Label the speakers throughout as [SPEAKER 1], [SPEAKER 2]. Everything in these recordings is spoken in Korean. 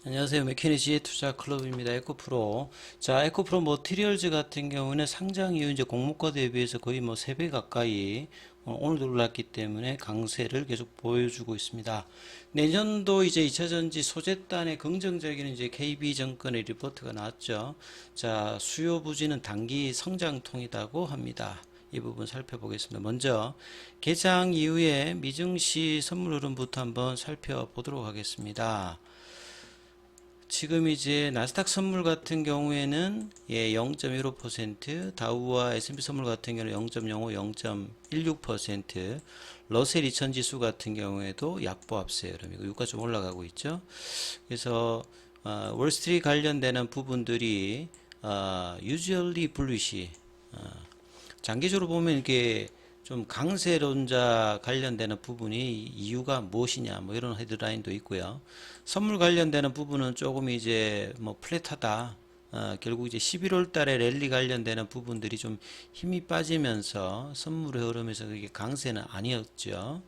[SPEAKER 1] 안녕하세요. 메케니지의 투자 클럽입니다. 에코프로. 자, 에코프로 머티리얼즈 같은 경우는 상장 이후 이제 공모가 대비해서 거의 뭐 3배 가까이 오늘도 올랐기 때문에 강세를 계속 보여주고 있습니다. 내년도 이제 2차전지 소재단의 긍정적인 이제 KB증권의 리포트가 나왔죠. 자, 수요 부진은 단기 성장통이라고 합니다. 이 부분 살펴보겠습니다. 먼저 개장 이후에 미증시 선물 흐름부터 한번 살펴보도록 하겠습니다. 지금 이제 나스닥 선물 같은 경우에는 0.15%, 다우와 S&P 선물 같은 경우는 0.05, 0.16%, 러셀 2000 지수 같은 경우에도 약보 합세 흐름이고 유가 좀 올라가고 있죠. 그래서 월스트리트 관련되는 부분들이 usually bullish, 장기적으로 보면 이게 좀 강세론자 관련되는 부분이 이유가 무엇이냐 뭐 이런 헤드라인도 있고요. 선물 관련되는 부분은 조금 이제 뭐 플랫하다. 결국 이제 11월 달에 랠리 관련되는 부분들이 좀 힘이 빠지면서 선물의 흐름에서 그게 강세는 아니었죠.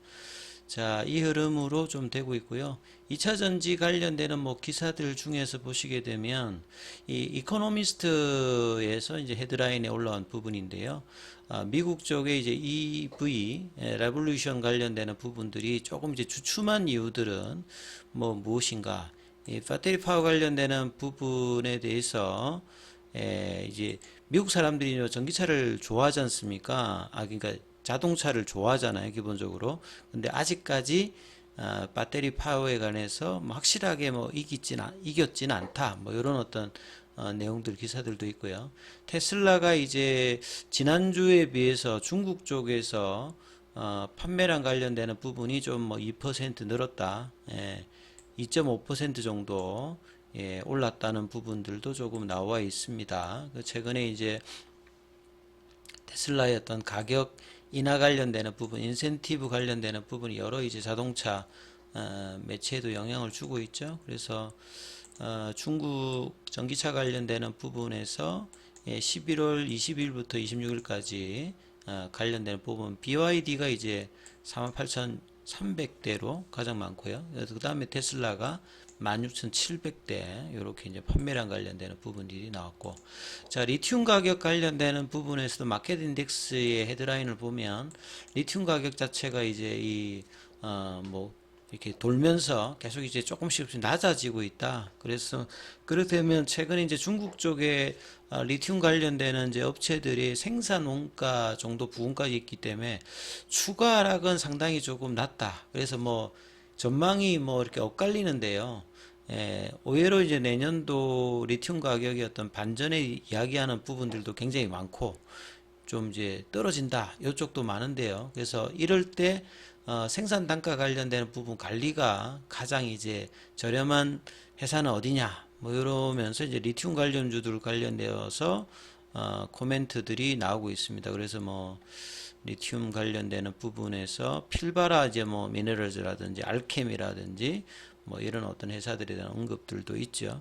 [SPEAKER 1] 자, 이 흐름으로 좀 되고 있고요. 2차 전지 관련되는 뭐 기사들 중에서 보시게 되면 이 이코노미스트에서 이제 헤드라인에 올라온 부분인데요. 미국 쪽에 이제 EV 레볼루션 관련되는 부분들이 조금 이제 주춤한 이유들은 뭐 무엇인가? 이 배터리 파워 관련되는 부분에 대해서 이제 미국 사람들이 전기차를 좋아하지 않습니까? 그러니까 자동차를 좋아하잖아요, 기본적으로. 근데 아직까지 배터리 파워에 관해서 뭐 확실하게 뭐 이겼진 않다. 뭐 이런 어떤 내용들 기사들도 있고요. 테슬라가 이제 지난주에 비해서 중국 쪽에서 판매량 관련되는 부분이 좀 뭐 2% 늘었다. 2.5% 정도 올랐다는 부분들도 조금 나와 있습니다. 최근에 이제 테슬라의 어떤 가격 인하 관련되는 부분, 인센티브 관련되는 부분이 여러 이제 자동차 매체에도 영향을 주고 있죠. 그래서 중국 전기차 관련되는 부분에서 11월 20일부터 26일까지 관련되는 부분 BYD가 이제 48,300대로 가장 많고요. 그 다음에 테슬라가 16,700대 이렇게 이제 판매량 관련되는 부분들이 나왔고, 자, 리튬 가격 관련되는 부분에서도 마켓 인덱스의 헤드라인을 보면 리튬 가격 자체가 이제 뭐 이렇게 돌면서 계속 이제 조금씩 낮아지고 있다. 그래서 그렇게 되면 최근에 이제 중국 쪽에 리튬 관련되는 이제 업체들이 생산 원가 정도 부분까지 있기 때문에 추가 하락은 상당히 조금 낮다. 그래서 뭐 전망이 뭐 이렇게 엇갈리는데요. 의외로 이제 내년도 리튬 가격이 어떤 반전에 이야기하는 부분들도 굉장히 많고 좀 이제 떨어진다. 이쪽도 많은데요. 그래서 이럴 때 생산 단가 관련되는 부분 관리가 가장 이제 저렴한 회사는 어디냐 뭐 이러면서 이제 리튬 관련주들 관련되어서 코멘트들이 나오고 있습니다. 그래서 뭐 리튬 관련되는 부분에서 필바라 이제 뭐 미네랄즈라든지 알케미라든지 뭐 이런 어떤 회사들에 대한 언급들도 있죠.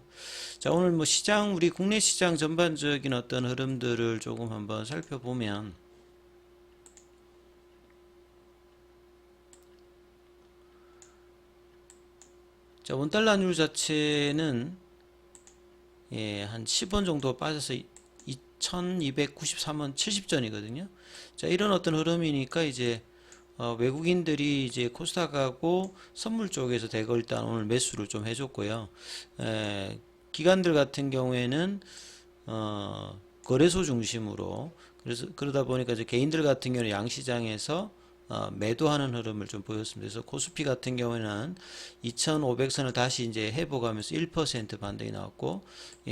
[SPEAKER 1] 자, 오늘 뭐 시장 우리 국내 시장 전반적인 어떤 흐름들을 조금 한번 살펴보면, 자, 원달러율 자체는 한 10원 정도 빠져서 2293원 70전이거든요. 자, 이런 어떤 흐름이니까 이제 외국인들이 이제 코스닥하고 선물 쪽에서 대거 일단 오늘 매수를 좀 해줬고요. 기관들 같은 경우에는 거래소 중심으로, 그래서 그러다 보니까 이제 개인들 같은 경우는 양시장에서 매도하는 흐름을 좀 보였습니다. 그래서 코스피 같은 경우에는 2,500선을 다시 이제 회복하면서 1% 반등이 나왔고,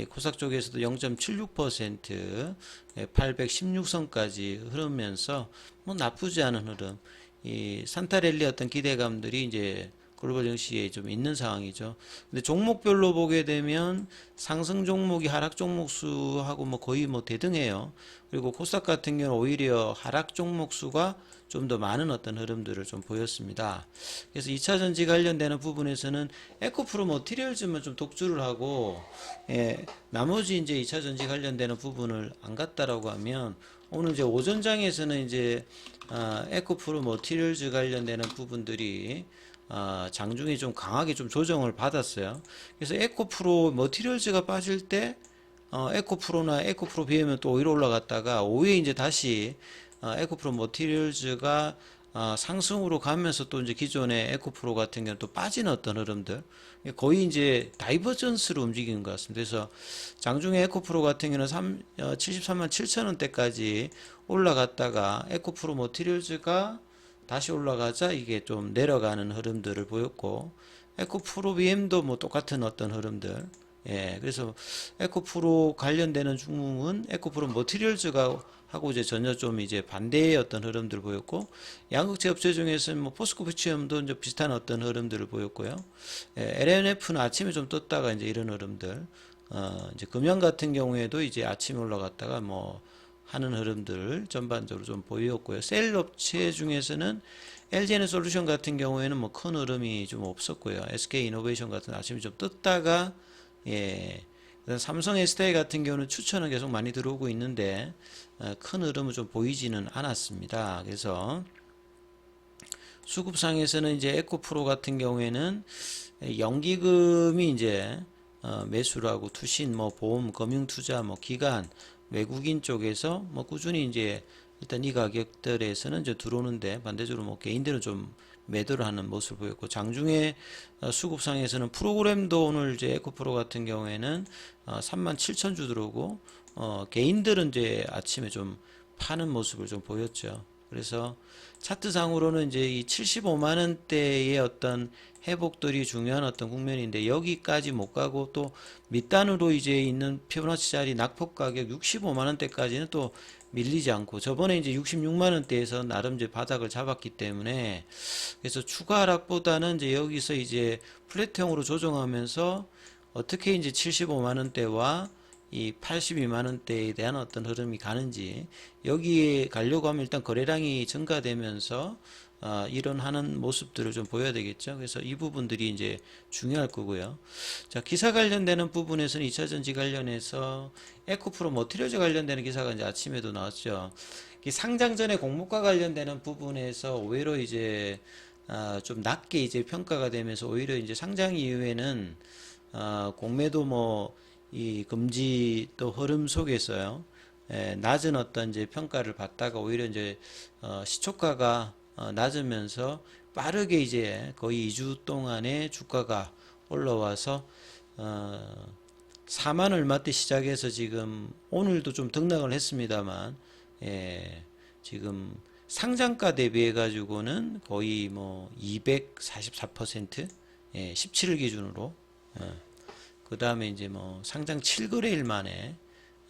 [SPEAKER 1] 코스닥 쪽에서도 0.76%, 816선까지 흐르면서 뭐 나쁘지 않은 흐름. 이 산타랠리 어떤 기대감들이 이제 글로벌 증시에 좀 있는 상황이죠. 근데 종목별로 보게 되면 상승 종목이 하락 종목 수하고 뭐 거의 뭐 대등해요. 그리고 코스닥 같은 경우는 오히려 하락 종목 수가 좀 더 많은 어떤 흐름들을 좀 보였습니다. 그래서 2차 전지 관련되는 부분에서는 에코프로 머티리얼즈만 좀 독주를 하고, 나머지 이제 2차 전지 관련되는 부분을 안 갔다라고 하면 오늘 이제 오전장에서는 이제 에코프로 머티리얼즈 관련되는 부분들이 장중에 좀 강하게 좀 조정을 받았어요. 그래서 에코프로 머티리얼즈가 빠질 때 에코프로나 에코프로 비하면 또 오히려 올라갔다가 오후에 이제 다시 에코프로 머티리얼즈가 상승으로 가면서 또 이제 기존의 에코프로 같은 경우는 또 빠진 어떤 흐름들 거의 이제 다이버전스로 움직이는 것 같습니다. 그래서 장중에 에코프로 같은 경우는 73만 7천 원대까지 올라갔다가 에코프로 머티리얼즈가 다시 올라가자 이게 좀 내려가는 흐름들을 보였고 에코프로 BM도 뭐 똑같은 어떤 흐름들 그래서 에코프로 관련되는 중국은 에코프로 머티리얼즈가 하고 이제 전혀 좀 이제 반대의 어떤 흐름들을 보였고 양극재 업체 중에서는 뭐 포스코 피치엠도 이제 비슷한 어떤 흐름들을 보였고요. LNF는 아침에 좀 떴다가 이제 이런 흐름들 이제 금양 같은 경우에도 이제 아침에 올라갔다가 뭐 하는 흐름들 전반적으로 좀 보였고요. 셀 업체 중에서는 LG에너솔루션 같은 경우에는 뭐 큰 흐름이 좀 없었고요. SK이노베이션 같은 아침에 좀 떴다가 삼성 SDI 같은 경우는 추천은 계속 많이 들어오고 있는데 큰 흐름은 좀 보이지는 않았습니다. 그래서 수급상에서는 이제 에코프로 같은 경우에는 연기금이 이제 매수를 하고 투신, 뭐 보험, 금융투자, 뭐 기관, 외국인 쪽에서 뭐 꾸준히 이제 일단 이 가격들에서는 이제 들어오는데 반대적으로 뭐 개인들은 좀 매도를 하는 모습을 보였고 장중에 수급상에서는 프로그램도 오늘 이제 에코프로 같은 경우에는 3만 7천 주 들어오고 개인들은 이제 아침에 좀 파는 모습을 좀 보였죠. 그래서 차트상으로는 이제 이 75만 원대의 어떤 회복들이 중요한 어떤 국면인데 여기까지 못 가고 또 밑단으로 이제 있는 피보나치 자리 낙폭 가격 65만 원대까지는 또 밀리지 않고 저번에 이제 66만 원대에서 나름 이제 바닥을 잡았기 때문에 그래서 추가 하락보다는 이제 여기서 이제 플랫형으로 조정하면서 어떻게 이제 75만 원대와 이 82만 원대에 대한 어떤 흐름이 가는지 여기에 가려고 하면 일단 거래량이 증가되면서 이런 모습들을 좀 보여야 되겠죠. 그래서 이 부분들이 이제 중요할 거고요. 자, 기사 관련되는 부분에서는 2차전지 관련해서 에코프로 머티리얼즈 관련되는 기사가 이제 아침에도 나왔죠. 상장 전에 공모가 관련되는 부분에서 오히려 이제 좀 낮게 이제 평가가 되면서 오히려 이제 상장 이후에는 공매도 뭐 이 금지 또 흐름 속에서요. 낮은 어떤 이제 평가를 받다가 오히려 이제 시초가가 낮으면서 빠르게 이제 거의 2주 동안에 주가가 올라와서 4만 얼마대 시작해서 지금 오늘도 좀 등락을 했습니다만 지금 상장가 대비해 가지고는 거의 뭐 244% 17일 기준으로 그 다음에 이제 뭐 상장 7거래일 만에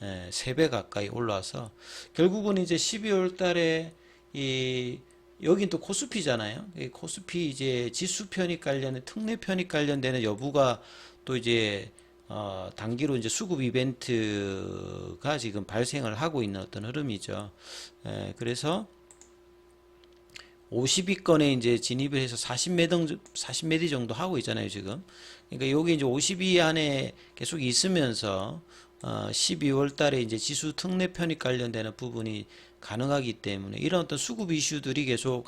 [SPEAKER 1] 3배 가까이 올라와서 결국은 이제 12월 달에 여긴 또 코스피잖아요. 코스피 이제 지수 편입 관련된 특례 편입 관련되는 여부가 또 이제 단기로 이제 수급 이벤트가 지금 발생을 하고 있는 어떤 흐름이죠. 그래서 50위권에 이제 진입을 해서 40매디 정도 하고 있잖아요, 지금. 그러니까 여기 이제 50위 안에 계속 있으면서 12월 달에 이제 지수 특례 편입 관련되는 부분이 가능하기 때문에 이런 어떤 수급 이슈들이 계속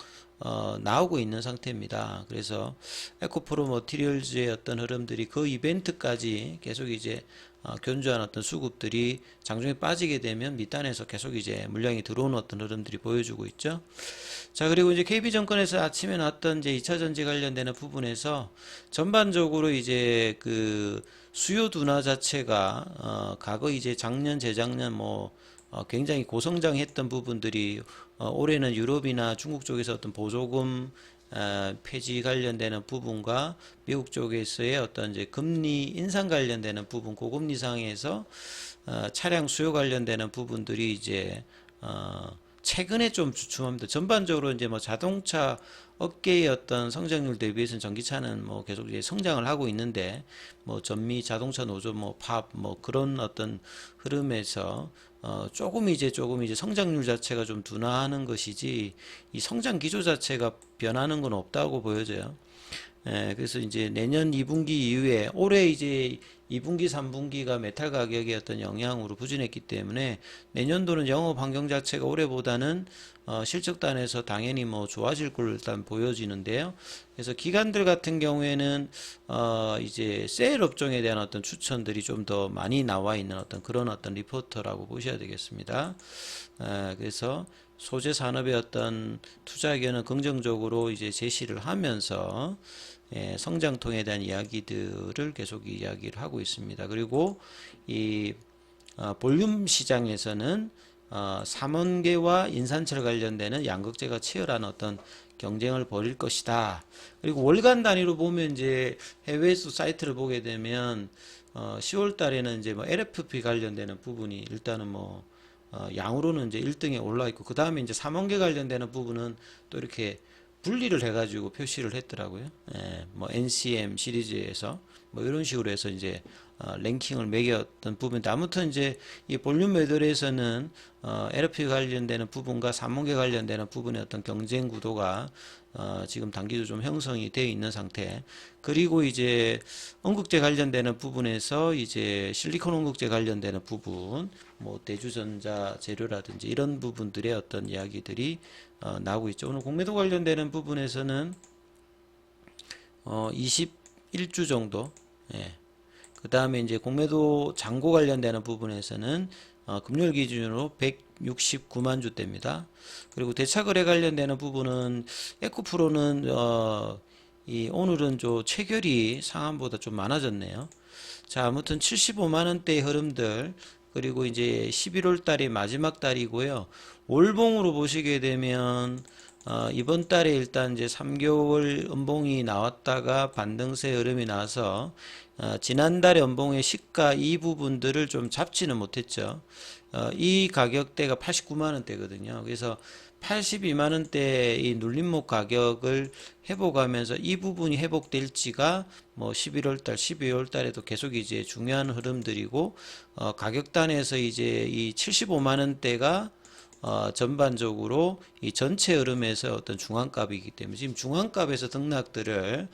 [SPEAKER 1] 나오고 있는 상태입니다. 그래서 에코프로 머티리얼즈의 어떤 흐름들이 그 이벤트까지 계속 이제 견조한 어떤 수급들이 장중에 빠지게 되면 밑단에서 계속 이제 물량이 들어오는 어떤 흐름들이 보여주고 있죠. 자, 그리고 이제 KB증권에서 아침에 나왔던 이제 2차전지 관련되는 부분에서 전반적으로 이제 그 수요 둔화 자체가 과거 이제 작년, 재작년 뭐 굉장히 고성장했던 부분들이 올해는 유럽이나 중국 쪽에서 어떤 보조금 폐지 관련되는 부분과 미국 쪽에서의 어떤 이제 금리 인상 관련되는 부분, 고금리 상에서 차량 수요 관련되는 부분들이 이제 최근에 좀 주춤합니다. 전반적으로 이제 뭐 자동차 업계의 어떤 성장률 대비해서는 전기차는 뭐 계속 이제 성장을 하고 있는데 뭐 전미 자동차 노조 뭐 팝 뭐 그런 어떤 흐름에서 조금 이제 성장률 자체가 좀 둔화하는 것이지 이 성장 기조 자체가 변하는 건 없다고 보여져요. 그래서 이제 내년 2분기 이후에 올해 이제 2분기, 3분기가 메탈 가격의 어떤 영향으로 부진했기 때문에 내년도는 영업 환경 자체가 올해보다는 실적단에서 당연히 뭐 좋아질 걸로 일단 보여지는데요. 그래서 기관들 같은 경우에는 이제 세일 업종에 대한 어떤 추천들이 좀 더 많이 나와 있는 어떤 그런 어떤 리포터라고 보셔야 되겠습니다. 그래서 소재 산업의 어떤 투자 의견은 긍정적으로 이제 제시를 하면서 성장통에 대한 이야기들을 계속 이야기를 하고 있습니다. 그리고 이 볼륨 시장에서는 삼원계와 인산철 관련되는 양극재가 치열한 어떤 경쟁을 벌일 것이다. 그리고 월간 단위로 보면 이제 해외에서 사이트를 보게 되면 10월 달에는 이제 뭐 LFP 관련되는 부분이 일단은 뭐 양으로는 이제 1등에 올라 있고 그 다음에 이제 삼원계 관련되는 부분은 또 이렇게 분리를 해가지고 표시를 했더라고요. 뭐 NCM 시리즈에서 뭐 이런 식으로 해서 이제 랭킹을 매겼던 부분인데 아무튼 이제 이 볼륨 메들에서는 LP 관련되는 부분과 삼원계 관련되는 부분의 어떤 경쟁 구도가 지금 단기도 좀 형성이 되어 있는 상태. 그리고 이제 언극재 관련되는 부분에서 이제 실리콘 언극재 관련되는 부분, 뭐 대주전자 재료라든지 이런 부분들의 어떤 이야기들이 나오고 있죠. 오늘 공매도 관련되는 부분에서는 21주 정도. 예. 그 다음에 이제 공매도 잔고 관련되는 부분에서는 금요일 기준으로 169만 주대입니다. 그리고 대차거래 관련되는 부분은 에코프로는 이 오늘은 좀 체결이 상한보다 좀 많아졌네요. 자, 아무튼 75만 원대의 흐름들 그리고 이제 11월 달이 마지막 달이고요. 월봉으로 보시게 되면 이번 달에 일단 이제 3개월 연봉이 나왔다가 반등세 흐름이 나서 지난달에 연봉의 시가 이 부분들을 좀 잡지는 못했죠. 이 가격대가 89만 원대거든요. 그래서 82만 원대 이 눌림목 가격을 회복하면서 이 부분이 회복될지가 뭐 11월 달, 12월 달에도 계속 이제 중요한 흐름들이고 가격단에서 이제 이 75만 원대가 전반적으로 이 전체 흐름에서 어떤 중앙값이기 때문에 지금 중앙값에서 등락들을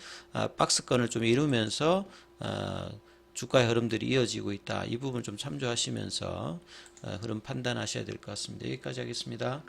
[SPEAKER 1] 박스권을 좀 이루면서 주가의 흐름들이 이어지고 있다. 이 부분 좀 참조하시면서 흐름 판단하셔야 될 것 같습니다. 여기까지 하겠습니다.